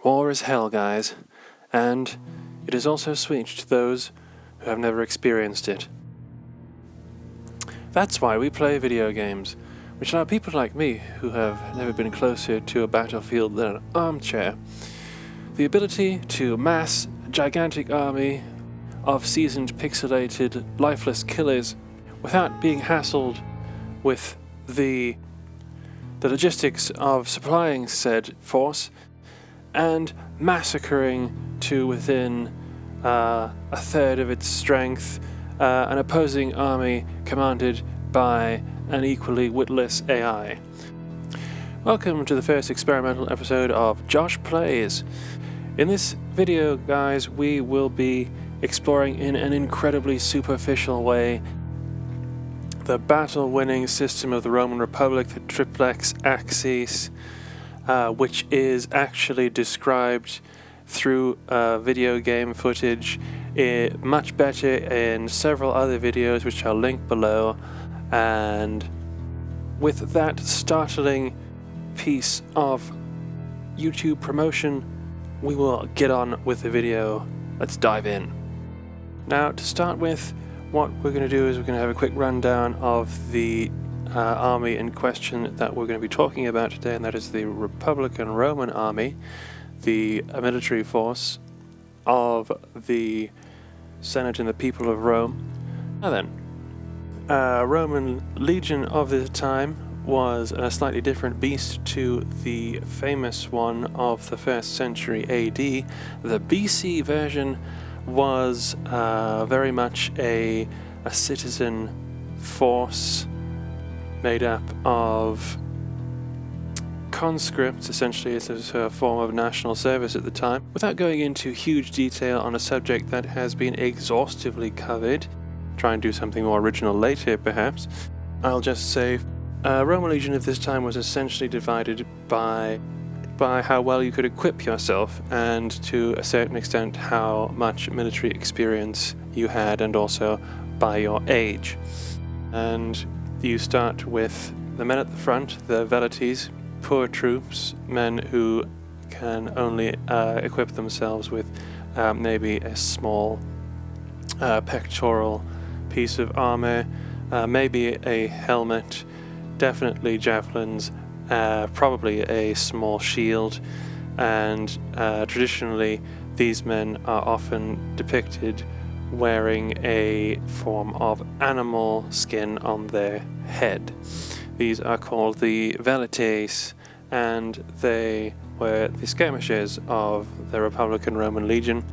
War is hell, guys, and it is also sweet to those who have never experienced it. That's why we play video games, which allow people like me, who have never been closer to a battlefield than an armchair, the ability to mass a gigantic army of seasoned, pixelated, lifeless killers without being hassled with the logistics of supplying said force and massacring to within a third of its strength an opposing army commanded by an equally witless AI. Welcome to the first experimental episode of Josh Plays. In this video, guys, we will be exploring in an incredibly superficial way the battle-winning system of the Roman Republic, the Triplex Acies, which is actually described through video game footage much better in several other videos which I'll link below. And with that startling piece of YouTube promotion, we will get on with the video. Let's dive in. Now, to start with, what we're going to do is we're going to have a quick rundown of the army in question that we're going to be talking about today, and that is the Republican Roman army, the military force of the Senate and the people of Rome. Now then, Roman legion of the time was a slightly different beast to the famous one of the 1st century AD. The BC version was very much a citizen force made up of conscripts. Essentially, it's a form of national service at the time. Without going into huge detail on a subject that has been exhaustively covered, try and do something more original later perhaps, I'll just say Roman legion of this time was essentially divided by how well you could equip yourself, and to a certain extent how much military experience you had, and also by your age. And you start with the men at the front, the velites, poor troops, men who can only equip themselves with maybe a small pectoral piece of armor, maybe a helmet, definitely javelins, probably a small shield, and traditionally these men are often depicted wearing a form of animal skin on their head. These are called the velites, and they were the skirmishers of the Republican Roman legion.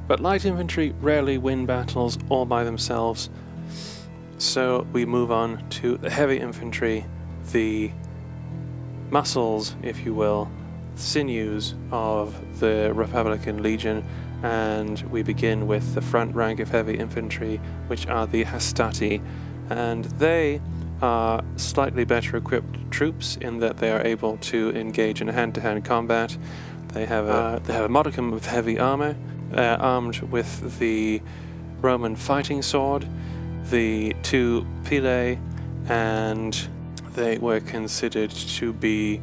But light infantry rarely win battles all by themselves, so we move on to the heavy infantry, the muscles, if you will, sinews of the Republican Legion, and we begin with the front rank of heavy infantry, which are the hastati, and they are slightly better equipped troops in that they are able to engage in hand-to-hand combat. They have a modicum of heavy armor. They're armed with the Roman fighting sword, the 2 pilae, and they were considered to be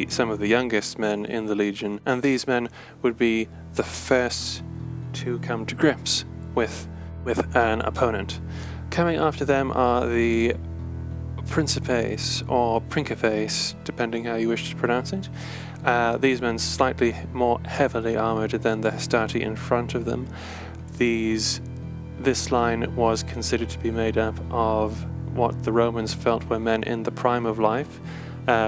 some of the youngest men in the legion, and these men would be the first to come to grips with an opponent. Coming after them are the principes, or principes, depending how you wish to pronounce it. These men slightly more heavily armored than the hastati in front of them. This line was considered to be made up of what the Romans felt were men in the prime of life,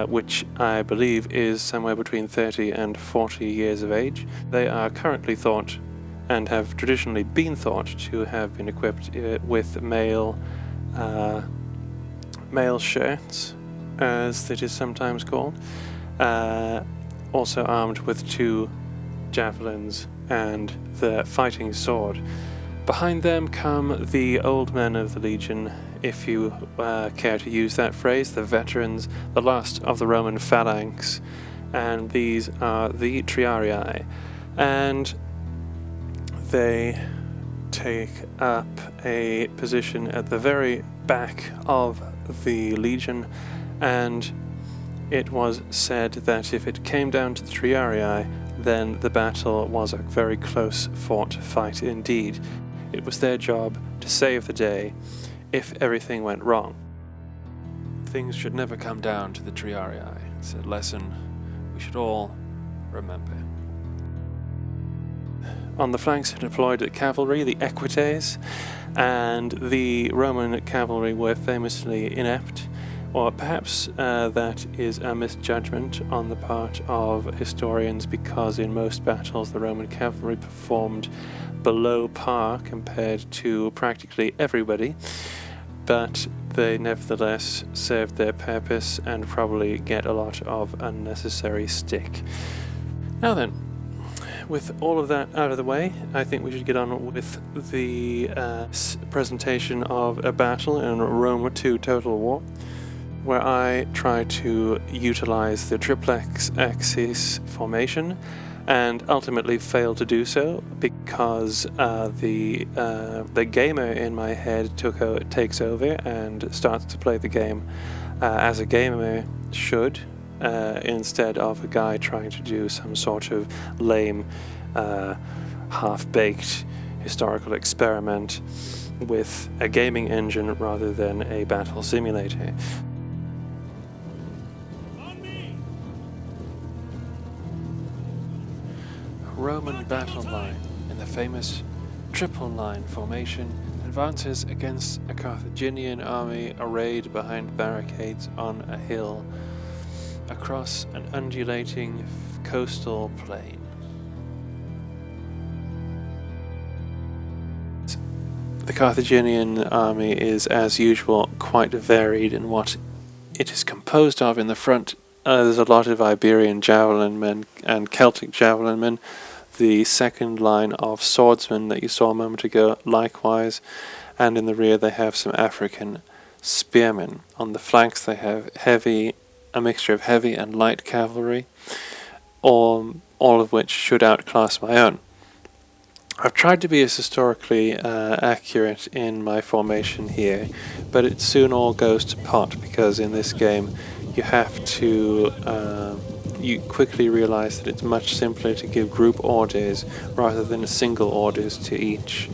which I believe is somewhere between 30 and 40 years of age. They are currently thought, and have traditionally been thought, to have been equipped with male shirts, as it is sometimes called, also armed with 2 javelins and the fighting sword. Behind them come the old men of the legion, if you care to use that phrase, the veterans, the last of the Roman phalanx, and these are the triarii, and they take up a position at the very back of the legion, and It was said that if it came down to the Triarii, then the battle was a very close fought fight indeed. It was their job to save the day if everything went wrong. Things should never come down to the Triarii. It's a lesson we should all remember. On the flanks are deployed the cavalry, the equites, and the Roman cavalry were famously inept, or perhaps that is a misjudgment on the part of historians, because in most battles the Roman cavalry performed below par compared to practically everybody, but they nevertheless served their purpose and probably get a lot of unnecessary stick. Now then, with all of that out of the way, I think we should get on with the presentation of a battle in Rome II Total War, where I try to utilize the Triplex Acies formation and ultimately fail to do so because the gamer in my head takes over and starts to play the game as a gamer should, instead of a guy trying to do some sort of lame, half-baked historical experiment with a gaming engine rather than a battle simulator. Roman battle line in the famous triple line formation advances against a Carthaginian army arrayed behind barricades on a hill across an undulating coastal plain. The Carthaginian army is, as usual, quite varied in what it is composed of. In the front, there's a lot of Iberian javelin men and Celtic javelin men. The second line of swordsmen that you saw a moment ago, likewise, and in the rear they have some African spearmen. On the flanks they have a mixture of heavy and light cavalry, all of which should outclass my own. I've tried to be as historically accurate in my formation here, but it soon all goes to pot, because in this game you have to you quickly realize that it's much simpler to give group orders rather than single orders to each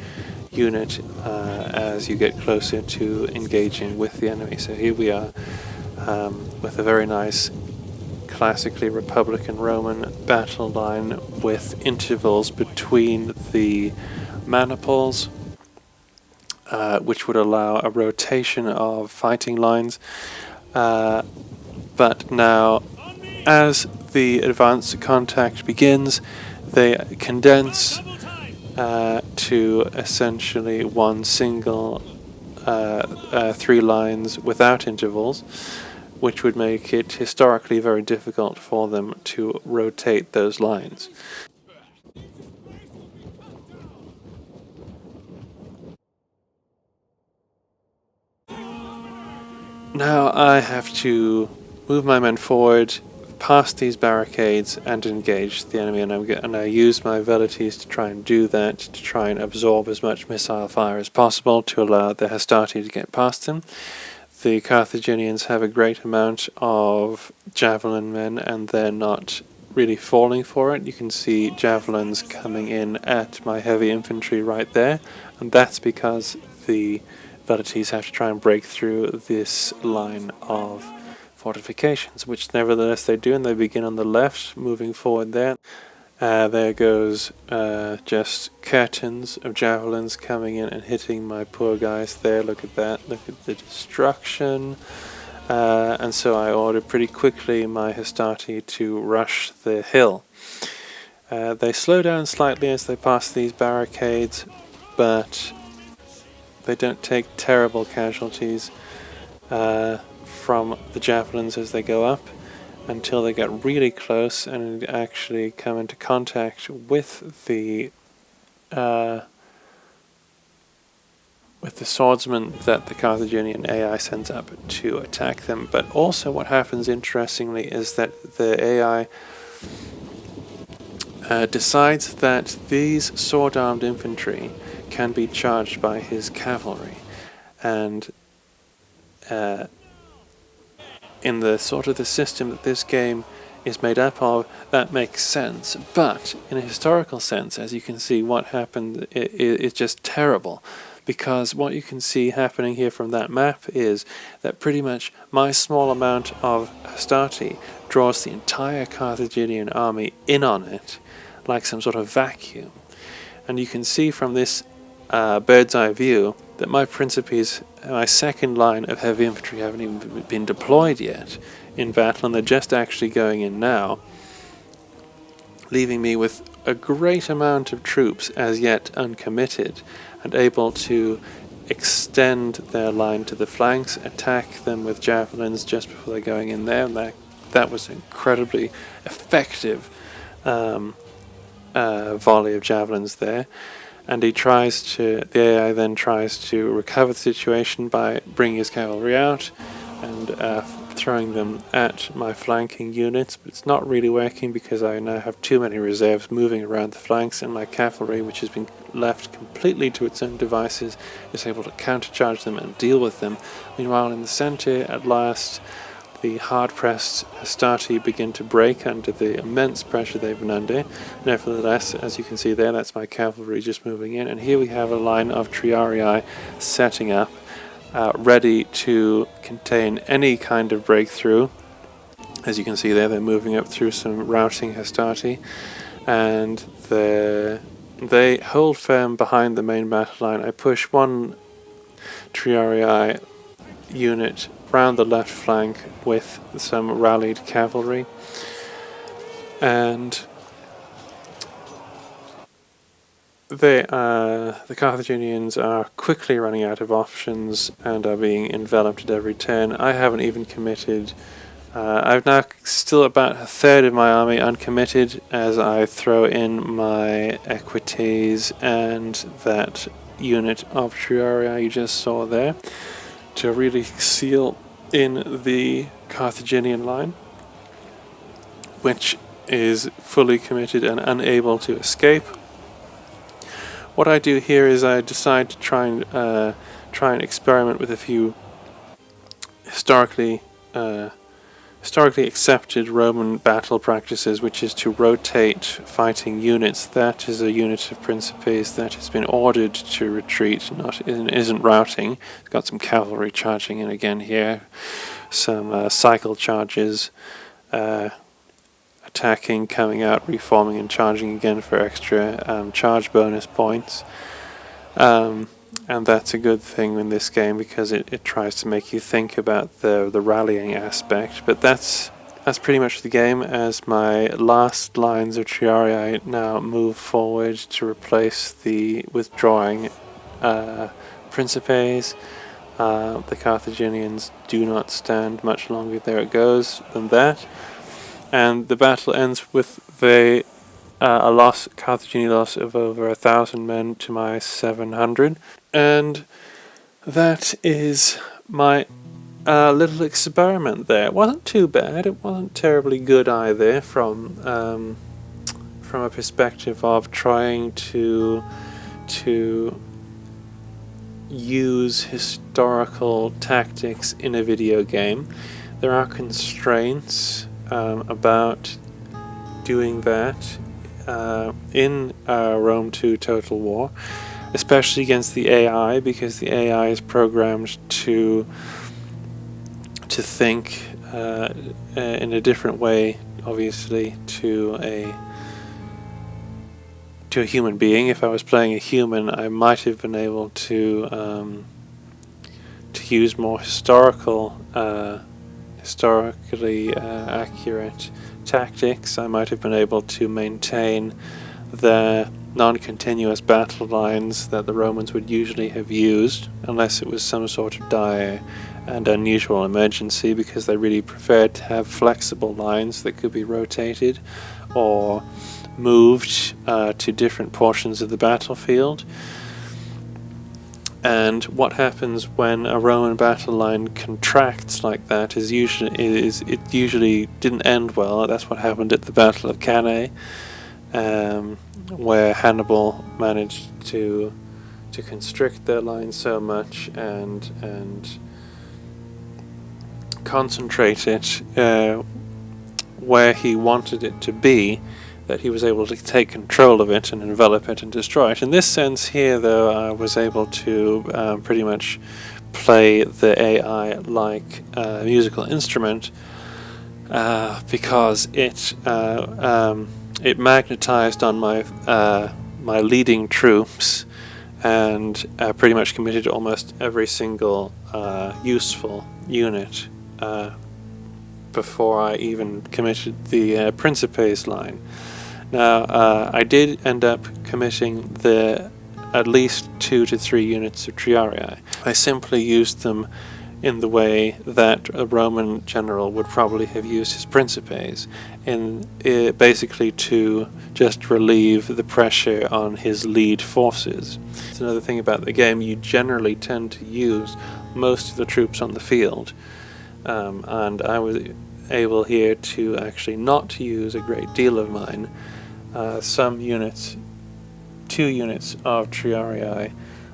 unit as you get closer to engaging with the enemy. So here we are with a very nice classically Republican Roman battle line with intervals between the maniples, which would allow a rotation of fighting lines. But now, as the advance contact begins, they condense to essentially one single 3 lines without intervals, which would make it historically very difficult for them to rotate those lines. Now I have to move my men forward, past these barricades, and engage the enemy, and I use my abilities to try and do that, to try and absorb as much missile fire as possible to allow the Hastati to get past them. The Carthaginians have a great amount of javelin men, and they're not really falling for it. You can see javelins coming in at my heavy infantry right there, and that's because the abilities have to try and break through this line of fortifications, which nevertheless they do, and they begin on the left, moving forward there. There goes just curtains of javelins coming in and hitting my poor guys there. Look at that, look at the destruction. And so I ordered pretty quickly my Hastati to rush the hill. They slow down slightly as they pass these barricades, but they don't take terrible casualties from the javelins as they go up, until they get really close and actually come into contact with the swordsmen that the Carthaginian AI sends up to attack them. But also what happens, interestingly, is that the AI decides that these sword-armed infantry can be charged by his cavalry, and in the sort of the system that this game is made up of, that makes sense. But in a historical sense, as you can see, what happened is just terrible. Because what you can see happening here from that map is that pretty much my small amount of Hastati draws the entire Carthaginian army in on it, like some sort of vacuum. And you can see from this bird's eye view that my Principes, my second line of heavy infantry, haven't even been deployed yet in battle, and they're just actually going in now, leaving me with a great amount of troops as yet uncommitted and able to extend their line to the flanks, attack them with javelins just before they're going in there, and that was an incredibly effective volley of javelins there. And the AI then tries to recover the situation by bringing his cavalry out and throwing them at my flanking units, but it's not really working because I now have too many reserves moving around the flanks, and my cavalry, which has been left completely to its own devices, is able to countercharge them and deal with them. Meanwhile, in the centre, at last, the hard-pressed Hastati begin to break under the immense pressure they've been under. Nevertheless, as you can see there, that's my cavalry just moving in, and here we have a line of Triarii setting up, ready to contain any kind of breakthrough. As you can see there, they're moving up through some routing Hastati, and they hold firm behind the main battle line. I push one Triarii unit round the left flank with some rallied cavalry, and the Carthaginians are quickly running out of options and are being enveloped at every turn. I haven't even committed. I've now still about a third of my army uncommitted as I throw in my Equites and that unit of Triarii you just saw there to really seal in the Carthaginian line, which is fully committed and unable to escape. What I do here is I decide to try and experiment with a few historically accepted Roman battle practices, which is to rotate fighting units. That is a unit of Principes that has been ordered to retreat, isn't routing. It's got some cavalry charging in again here, some cycle charges, attacking, coming out, reforming and charging again for extra charge bonus points. And that's a good thing in this game because it tries to make you think about the rallying aspect. But that's pretty much the game, as my last lines of Triarii now move forward to replace the withdrawing Principes. The Carthaginians do not stand much longer, there it goes, than that. And the battle ends with a Carthaginian loss of over 1,000 men to my 700. And that is my little experiment there. It wasn't too bad. It wasn't terribly good either from a perspective of trying to use historical tactics in a video game. There are constraints about doing that in Rome 2 Total War, especially against the AI, because the AI is programmed to think in a different way, obviously, to a human being. If I was playing a human, I might have been able to use more historically accurate tactics. I might have been able to maintain the non-continuous battle lines that the Romans would usually have used, unless it was some sort of dire and unusual emergency, because they really preferred to have flexible lines that could be rotated or moved to different portions of the battlefield. And what happens when a Roman battle line contracts like that is it usually didn't end well. That's what happened at the Battle of Cannae, where Hannibal managed to constrict their line so much and concentrate it where he wanted it to be, that he was able to take control of it and envelop it and destroy it. In this sense here, though, I was able to pretty much play the AI like a musical instrument, because it magnetized on my leading troops, and pretty much committed almost every single useful unit before I even committed the Principes line. Now, I did end up committing at least 2 to 3 units of Triarii. I simply used them in the way that a Roman general would probably have used his Principes, basically to just relieve the pressure on his lead forces. It's another thing about the game, you generally tend to use most of the troops on the field, and I was able here to actually not use a great deal of mine. Some units, 2 units of Triarii,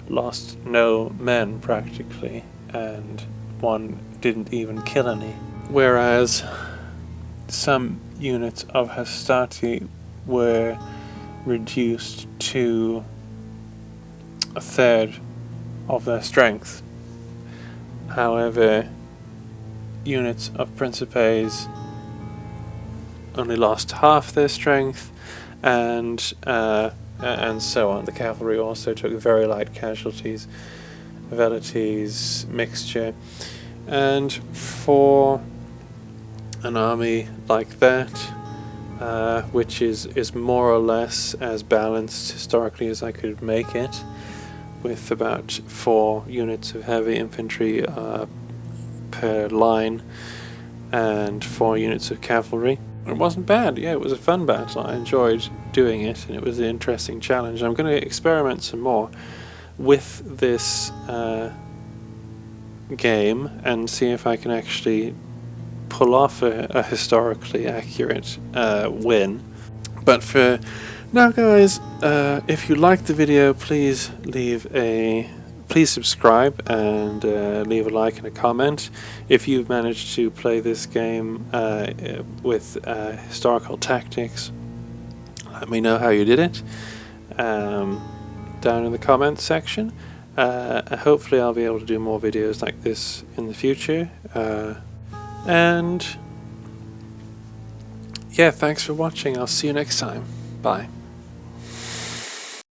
lost no men practically, and one didn't even kill any. Whereas some units of Hastati were reduced to a third of their strength. However, units of Principes only lost half their strength, and so on. The cavalry also took very light casualties, velities, mixture, and for an army like that, which is more or less as balanced historically as I could make it, with about 4 units of heavy infantry per line and 4 units of cavalry. It wasn't bad. Yeah, it was a fun battle. I enjoyed doing it, and it was an interesting challenge. I'm going to experiment some more with this game and see if I can actually pull off a historically accurate win. But for now, guys, if you liked the video, please subscribe and leave a like and a comment. If you've managed to play this game with historical tactics, let me know how you did it down in the comments section. Hopefully I'll be able to do more videos like this in the future. And yeah, thanks for watching. I'll see you next time. Bye.